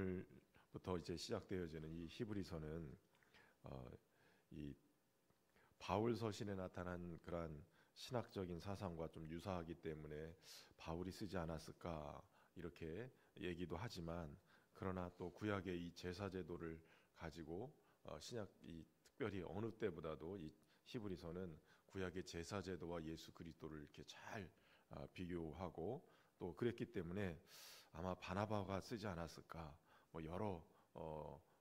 오늘부터 이제 시작되어지는 이 히브리서는 이 바울 서신에 나타난 그러한 신학적인 사상과 좀 유사하기 때문에 바울이 쓰지 않았을까 이렇게 얘기도 하지만, 그러나 또 구약의 이 제사 제도를 가지고 특별히 어느 때보다도 이 히브리서는 구약의 제사 제도와 예수 그리스도를 이렇게 잘 비교하고 또 그랬기 때문에 아마 바나바가 쓰지 않았을까, 여러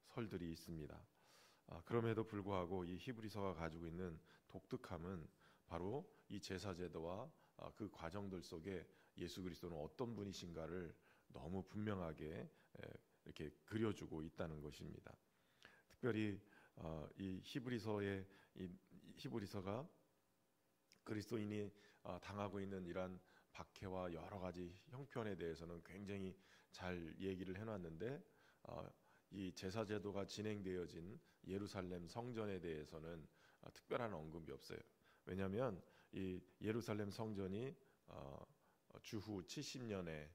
설들이 있습니다. 그럼에도 불구하고 이 히브리서가 가지고 있는 독특함은 바로 이 제사 제도와 그 과정들 속에 예수 그리스도는 어떤 분이신가를 너무 분명하게 이렇게 그려주고 있다는 것입니다. 특별히 이 히브리서가 그리스도인이 당하고 있는 이러한 박해와 여러 가지 형편에 대해서는 굉장히 잘 얘기를 해놨는데, 이 제사 제도가 진행되어진 예루살렘 성전에 대해서는 특별한 언급이 없어요. 왜냐하면 이 예루살렘 성전이 주후 70년에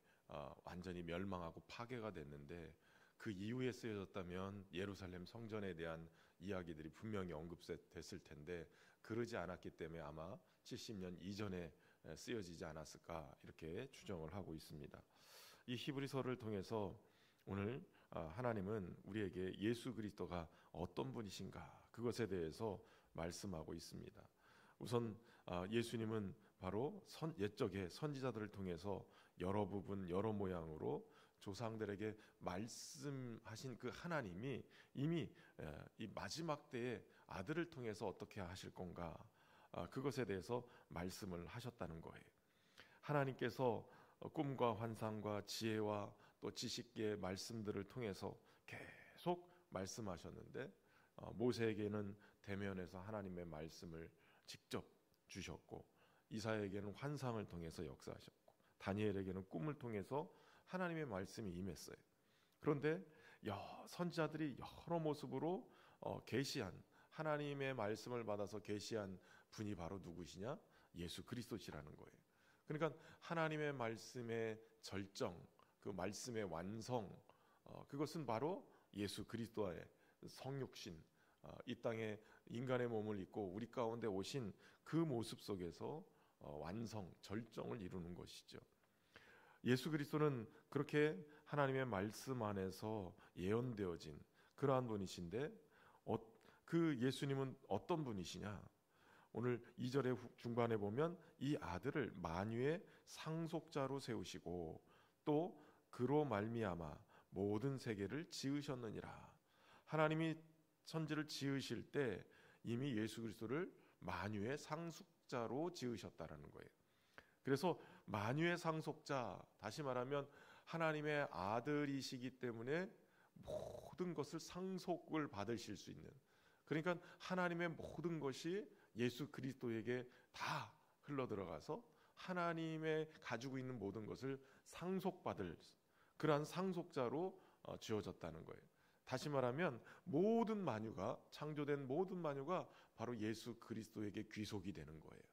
완전히 멸망하고 파괴가 됐는데, 그 이후에 쓰여졌다면 예루살렘 성전에 대한 이야기들이 분명히 언급됐을 텐데 그러지 않았기 때문에 아마 70년 이전에 쓰여지지 않았을까 이렇게 추정을 하고 있습니다. 이 히브리서를 통해서 오늘 하나님은 우리에게 예수 그리스도가 어떤 분이신가 그것에 대해서 말씀하고 있습니다. 우선 예수님은 바로 옛적의 선지자들을 통해서 여러 부분 여러 모양으로 조상들에게 말씀하신 그 하나님이 이미 이 마지막 때에 아들을 통해서 어떻게 하실 건가, 그것에 대해서 말씀을 하셨다는 거예요. 하나님께서 꿈과 환상과 지혜와 또 지식의 말씀들을 통해서 계속 말씀하셨는데, 모세에게는 대면에서 하나님의 말씀을 직접 주셨고, 이사야에게는 환상을 통해서 역사하셨고, 다니엘에게는 꿈을 통해서 하나님의 말씀이 임했어요. 그런데 선지자들이 여러 모습으로 계시한 하나님의 말씀을 받아서 계시한 분이 바로 누구시냐? 예수 그리스도시라는 거예요. 그러니까 하나님의 말씀의 절정, 그 말씀의 완성, 그것은 바로 예수 그리스도의 성육신, 이 땅에 인간의 몸을 입고 우리 가운데 오신 그 모습 속에서 완성, 절정을 이루는 것이죠. 예수 그리스도는 그렇게 하나님의 말씀 안에서 예언되어진 그러한 분이신데, 그 예수님은 어떤 분이시냐? 오늘 2절의 중반에 보면 이 아들을 만유의 상속자로 세우시고 또 그로 말미암아 모든 세계를 지으셨느니라. 하나님이 천지를 지으실 때 이미 예수 그리스도를 만유의 상속자로 지으셨다라는 거예요. 그래서 만유의 상속자, 다시 말하면 하나님의 아들이시기 때문에 모든 것을 상속을 받으실 수 있는, 그러니까 하나님의 모든 것이 예수 그리스도에게 다 흘러들어가서 하나님의 가지고 있는 모든 것을 상속받을 그러한 상속자로 지어졌다는 거예요. 다시 말하면 모든 만유가, 창조된 모든 만유가 바로 예수 그리스도에게 귀속이 되는 거예요.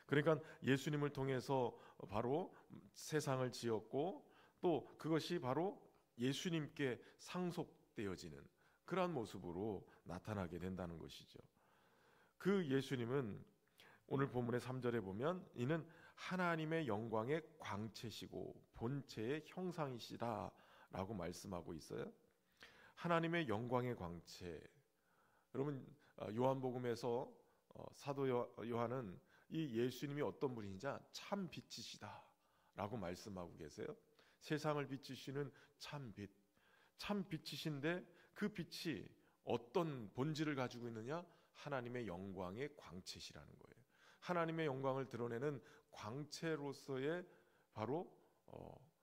그러니까 예수님을 통해서 바로 세상을 지었고 또 그것이 바로 예수님께 상속되어지는 그러한 모습으로 나타나게 된다는 것이죠. 그 예수님은 오늘 본문의 3절에 보면 이는 하나님의 영광의 광채시고 본체의 형상이시다 라고 말씀하고 있어요. 하나님의 영광의 광채, 여러분 요한복음에서 사도 요한은 이 예수님이 어떤 분인지 참 빛이시다 라고 말씀하고 계세요. 세상을 비추시는 참 빛, 참 빛이신데 그 빛이 어떤 본질을 가지고 있느냐? 하나님의 영광의 광채시라는 거예요. 하나님의 영광을 드러내는 광채로서의 바로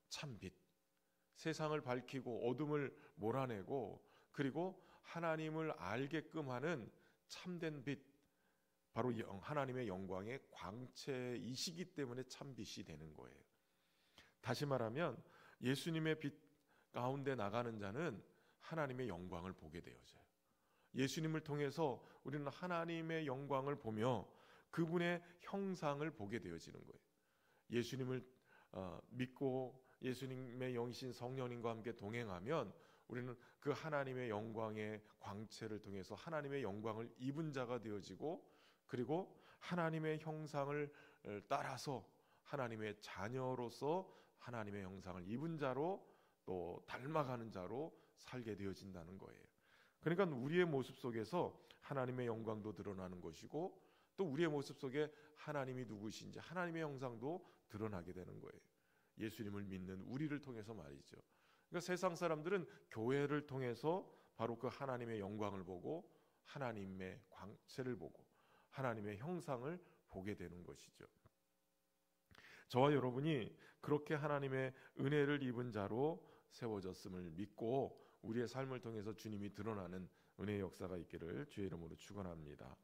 참 빛, 세상을 밝히고 어둠을 몰아내고 그리고 하나님을 알게끔 하는 참된 빛, 바로 하나님의 영광의 광채이시기 때문에 참 빛이 되는 거예요. 다시 말하면 예수님의 빛 가운데 나가는 자는 하나님의 영광을 보게 되어져요. 예수님을 통해서 우리는 하나님의 영광을 보며 그분의 형상을 보게 되어지는 거예요. 예수님을 믿고 예수님의 영이신 성령님과 함께 동행하면 우리는 그 하나님의 영광의 광채를 통해서 하나님의 영광을 입은 자가 되어지고, 그리고 하나님의 형상을 따라서 하나님의 자녀로서 하나님의 형상을 입은 자로 또 닮아가는 자로 살게 되어진다는 거예요. 그러니까 우리의 모습 속에서 하나님의 영광도 드러나는 것이고, 또 우리의 모습 속에 하나님이 누구신지 하나님의 형상도 드러나게 되는 거예요. 예수님을 믿는 우리를 통해서 말이죠. 그러니까 세상 사람들은 교회를 통해서 바로 그 하나님의 영광을 보고 하나님의 광채를 보고 하나님의 형상을 보게 되는 것이죠. 저와 여러분이 그렇게 하나님의 은혜를 입은 자로 세워졌음을 믿고 우리의 삶을 통해서 주님이 드러나는 은혜의 역사가 있기를 주의 이름으로 축원합니다.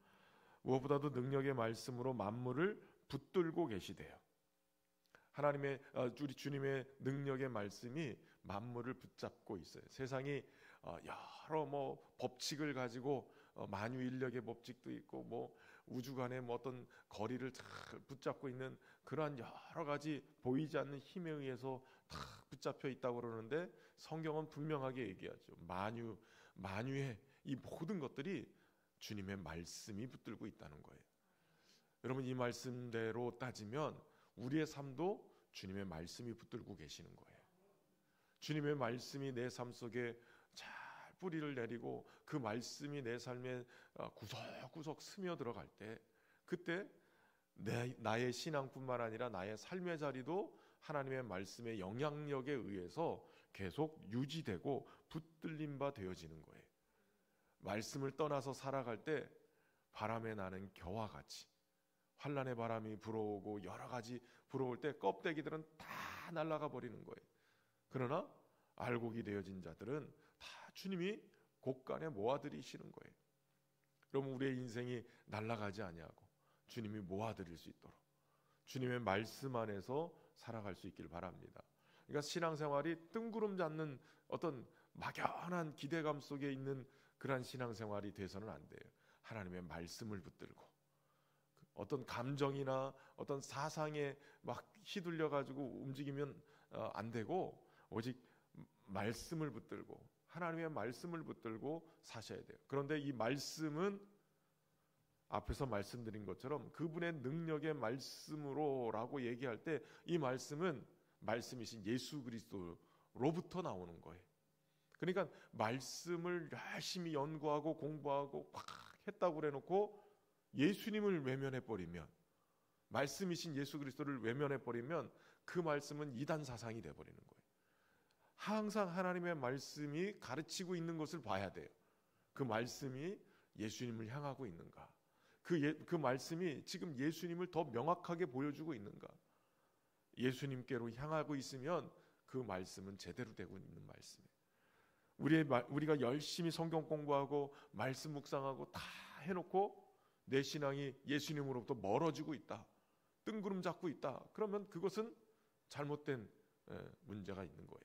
무엇보다도 능력의 말씀으로 만물을 붙들고 계시대요. 하나님의 우리 주님의 능력의 말씀이 만물을 붙잡고 있어요. 세상이 여러 법칙을 가지고 만유인력의 법칙도 있고 우주간의 어떤 거리를 잘 붙잡고 있는 그러한 여러 가지 보이지 않는 힘에 의해서 다 붙잡혀 있다고 그러는데, 성경은 분명하게 얘기하죠. 만유의 이 모든 것들이 주님의 말씀이 붙들고 있다는 거예요. 여러분, 이 말씀대로 따지면 우리의 삶도 주님의 말씀이 붙들고 계시는 거예요. 주님의 말씀이 내 삶 속에 잘 뿌리를 내리고 그 말씀이 내 삶에 구석구석 스며들어갈 때, 그때 나의 신앙뿐만 아니라 나의 삶의 자리도 하나님의 말씀의 영향력에 의해서 계속 유지되고 붙들림 바 되어지는 거예요. 말씀을 떠나서 살아갈 때 바람에 나는 겨와 같이 환란의 바람이 불어오고 여러 가지 불어올 때 껍데기들은 다 날아가 버리는 거예요. 그러나 알곡이 되어진 자들은 다 주님이 곳간에 모아들이시는 거예요. 그러면 우리의 인생이 날아가지 아니하고 주님이 모아들일 수 있도록 주님의 말씀 안에서 살아갈 수 있기를 바랍니다. 그러니까 신앙생활이 뜬구름 잡는 어떤 막연한 기대감 속에 있는 그러한 신앙생활이 돼서는 안 돼요. 하나님의 말씀을 붙들고 어떤 감정이나 어떤 사상에 막 휘둘려 가지고 움직이면 안 되고, 오직 말씀을 붙들고 하나님의 말씀을 붙들고 사셔야 돼요. 그런데 이 말씀은 앞에서 말씀드린 것처럼 그분의 능력의 말씀으로라고 얘기할 때 이 말씀은 말씀이신 예수 그리스도로부터 나오는 거예요. 그러니까 말씀을 열심히 연구하고 공부하고 막 했다고 그래놓고 예수님을 외면해버리면, 말씀이신 예수 그리스도를 외면해버리면 그 말씀은 이단 사상이 돼버리는 거예요. 항상 하나님의 말씀이 가르치고 있는 것을 봐야 돼요. 그 말씀이 예수님을 향하고 있는가, 그 말씀이 지금 예수님을 더 명확하게 보여주고 있는가. 예수님께로 향하고 있으면 그 말씀은 제대로 되고 있는 말씀이에요. 우리가 열심히 성경 공부하고 말씀 묵상하고 다 해놓고 내 신앙이 예수님으로부터 멀어지고 있다, 뜬구름 잡고 있다, 그러면 그것은 잘못된 문제가 있는 거예요.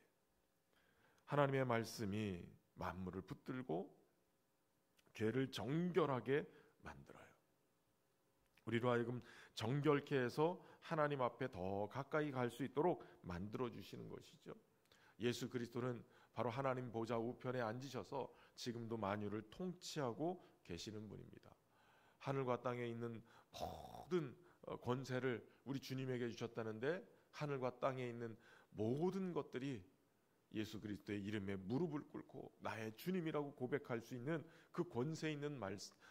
하나님의 말씀이 만물을 붙들고 죄를 정결하게 만들어요. 우리로 하여금 정결케 해서 하나님 앞에 더 가까이 갈 수 있도록 만들어 주시는 것이죠. 예수 그리스도는 바로 하나님 보좌 우편에 앉으셔서 지금도 만유를 통치하고 계시는 분입니다. 하늘과 땅에 있는 모든 권세를 우리 주님에게 주셨다는데, 하늘과 땅에 있는 모든 것들이 예수 그리스도의 이름에 무릎을 꿇고 나의 주님이라고 고백할 수 있는 그 권세 있는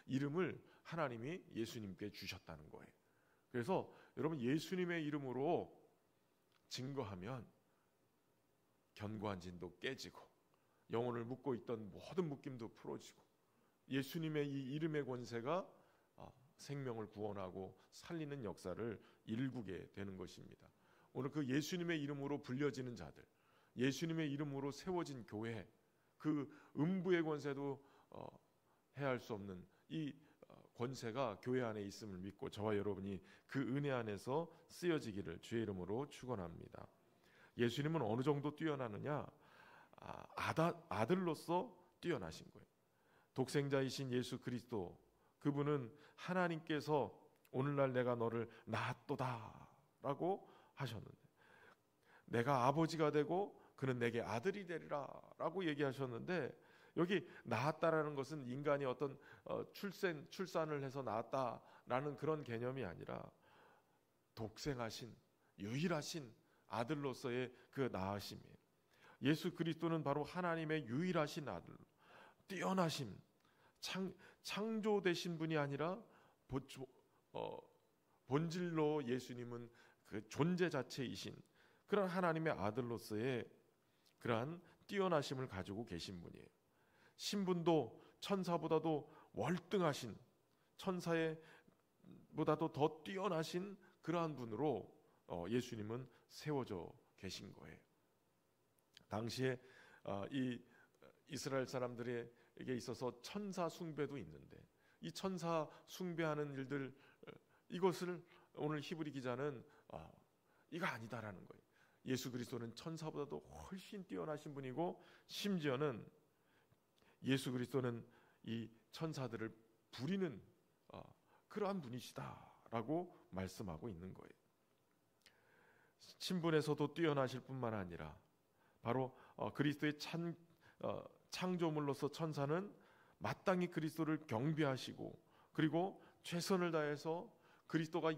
이름을 하나님이 예수님께 주셨다는 거예요. 그래서 여러분, 예수님의 이름으로 증거하면 견고한 진도 깨지고 영혼을 묶고 있던 모든 묶임도 풀어지고 예수님의 이 이름의 권세가 생명을 구원하고 살리는 역사를 일구게 되는 것입니다. 오늘 그 예수님의 이름으로 불려지는 자들, 예수님의 이름으로 세워진 교회, 그 음부의 권세도 해할 수 없는 이 권세가 교회 안에 있음을 믿고 저와 여러분이 그 은혜 안에서 쓰여지기를 주의 이름으로 축원합니다. 예수님은 어느 정도 뛰어나느냐? 아들로서 뛰어나신 거예요. 독생자이신 예수 그리스도, 그분은 하나님께서 오늘날 내가 너를 낳았도다 라고 하셨는데, 내가 아버지가 되고 그는 내게 아들이 되리라 라고 얘기하셨는데, 여기 낳았다라는 것은 인간이 어떤 출산을 해서 낳았다라는 그런 개념이 아니라 독생하신 유일하신 아들로서의 그 낳으심이에요. 예수 그리스도는 바로 하나님의 유일하신 아들, 뛰어나심, 창조되신 분이 아니라 본질로 예수님은 그 존재 자체이신 그런 하나님의 아들로서의 그러한 뛰어나심을 가지고 계신 분이에요. 신분도 천사보다도 월등하신, 천사보다도 더 뛰어나신 그러한 분으로 예수님은 세워져 계신 거예요. 당시에 이 이스라엘 사람들에게 있어서 천사 숭배도 있는데, 이 천사 숭배하는 일들, 이것을 오늘 히브리 기자는 이거 아니다라는 거예요. 예수 그리스도는 천사보다도 훨씬 뛰어나신 분이고, 심지어는 예수 그리스도는 이 천사들을 부리는 그러한 분이시다라고 말씀하고 있는 거예요. 신분에서도 뛰어나실 뿐만 아니라 바로 그리스도의 창조물로서 천사는 마땅히 그리스도를 경배하시고, 그리고 최선을 다해서 그리스도가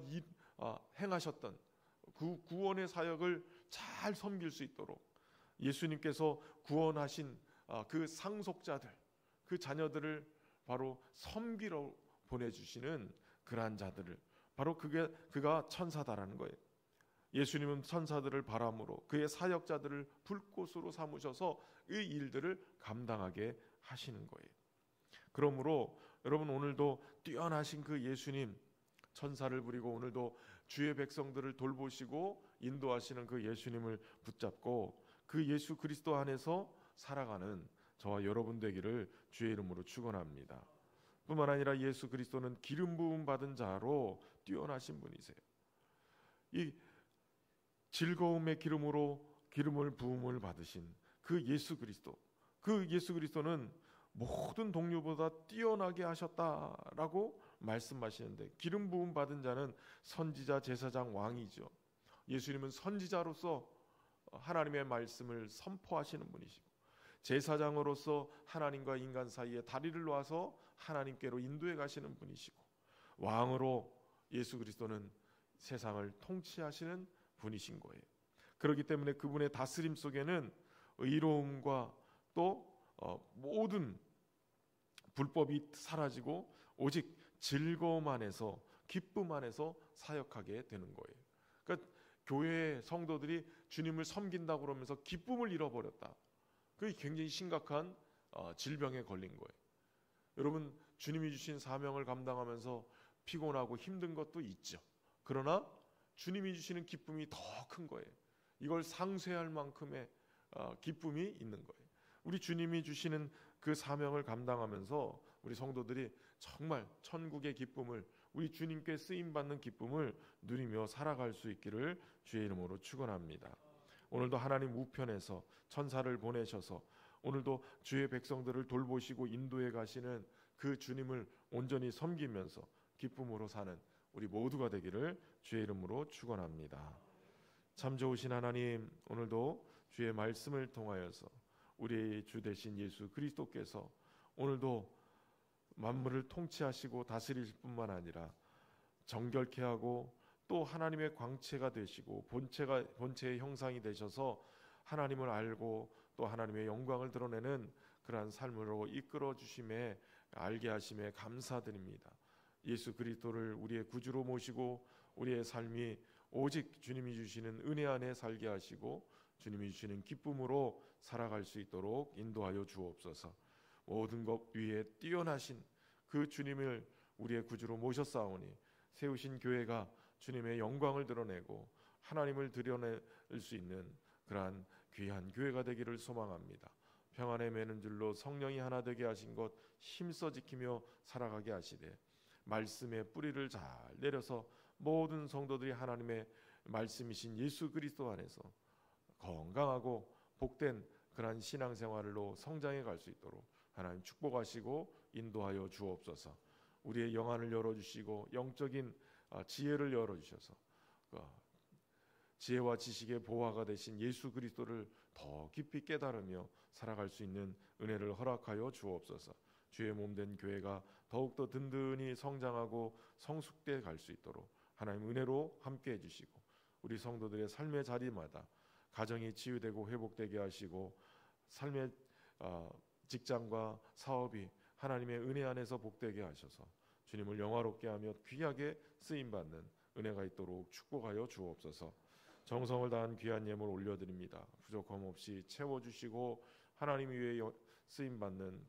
행하셨던 그 구원의 사역을 잘 섬길 수 있도록 예수님께서 구원하신 그 상속자들, 그 자녀들을 바로 섬기러 보내주시는 그러한 자들을, 바로 그가 천사다라는 거예요. 예수님은 천사들을 바람으로 그의 사역자들을 불꽃으로 삼으셔서 이 일들을 감당하게 하시는 거예요. 그러므로 여러분, 오늘도 뛰어나신 그 예수님, 천사를 부리고 오늘도 주의 백성들을 돌보시고 인도하시는 그 예수님을 붙잡고 그 예수 그리스도 안에서 살아가는 저와 여러분 되기를 주의 이름으로 축원합니다. 뿐만 아니라 예수 그리스도는 기름 부음 받은 자로 뛰어나신 분이세요. 이 즐거움의 기름을 부음을 받으신 그 예수 그리스도는 모든 동료보다 뛰어나게 하셨다라고 말씀하시는데, 기름 부음 받은 자는 선지자, 제사장, 왕이죠. 예수님은 선지자로서 하나님의 말씀을 선포하시는 분이시고, 제사장으로서 하나님과 인간 사이에 다리를 놓아서 하나님께로 인도해 가시는 분이시고, 왕으로 예수 그리스도는 세상을 통치하시는 분이신 거예요. 그렇기 때문에 그분의 다스림 속에는 의로움과 또 모든 불법이 사라지고 오직 즐거움 안에서, 기쁨 안에서 사역하게 되는 거예요. 그러니까 교회의 성도들이 주님을 섬긴다고 그러면서 기쁨을 잃어버렸다. 그게 굉장히 심각한 질병에 걸린 거예요. 여러분, 주님이 주신 사명을 감당하면서 피곤하고 힘든 것도 있죠. 그러나 주님이 주시는 기쁨이 더 큰 거예요. 이걸 상쇄할 만큼의 기쁨이 있는 거예요. 우리 주님이 주시는 그 사명을 감당하면서 우리 성도들이 정말 천국의 기쁨을, 우리 주님께 쓰임받는 기쁨을 누리며 살아갈 수 있기를 주의 이름으로 축원합니다. 오늘도 하나님 우편에서 천사를 보내셔서 오늘도 주의 백성들을 돌보시고 인도해 가시는 그 주님을 온전히 섬기면서 기쁨으로 사는 우리 모두가 되기를 주의 이름으로 축원합니다. 참 좋으신 하나님, 오늘도 주의 말씀을 통하여서 우리의 주 되신 예수 그리스도께서 오늘도 만물을 통치하시고 다스리실 뿐만 아니라 정결케 하고 또 하나님의 광채가 되시고 본체의 형상이 되셔서 하나님을 알고 또 하나님의 영광을 드러내는 그러한 삶으로 이끌어 주심에, 알게 하심에 감사드립니다. 예수 그리스도를 우리의 구주로 모시고 우리의 삶이 오직 주님이 주시는 은혜 안에 살게 하시고 주님이 주시는 기쁨으로 살아갈 수 있도록 인도하여 주옵소서. 모든 것 위에 뛰어나신 그 주님을 우리의 구주로 모셨사오니 세우신 교회가 주님의 영광을 드러내고 하나님을 드러낼 수 있는 그러한 귀한 교회가 되기를 소망합니다. 평안에 매는 줄로 성령이 하나 되게 하신 것 힘써 지키며 살아가게 하시되, 말씀의 뿌리를 잘 내려서 모든 성도들이 하나님의 말씀이신 예수 그리스도 안에서 건강하고 복된 그러한 신앙생활로 성장해 갈 수 있도록 하나님 축복하시고 인도하여 주옵소서. 우리의 영안을 열어주시고 영적인 지혜를 열어주셔서 지혜와 지식의 보화가 되신 예수 그리스도를 더 깊이 깨달으며 살아갈 수 있는 은혜를 허락하여 주옵소서. 주의 몸된 교회가 더욱더 든든히 성장하고 성숙돼 갈 수 있도록 하나님 은혜로 함께해 주시고, 우리 성도들의 삶의 자리마다 가정이 치유되고 회복되게 하시고, 삶의 직장과 사업이 하나님의 은혜 안에서 복되게 하셔서 주님을 영화롭게 하며 귀하게 쓰임받는 은혜가 있도록 축복하여 주옵소서. 정성을 다한 귀한 예물 올려드립니다. 부족함 없이 채워주시고 하나님 위에 쓰임받는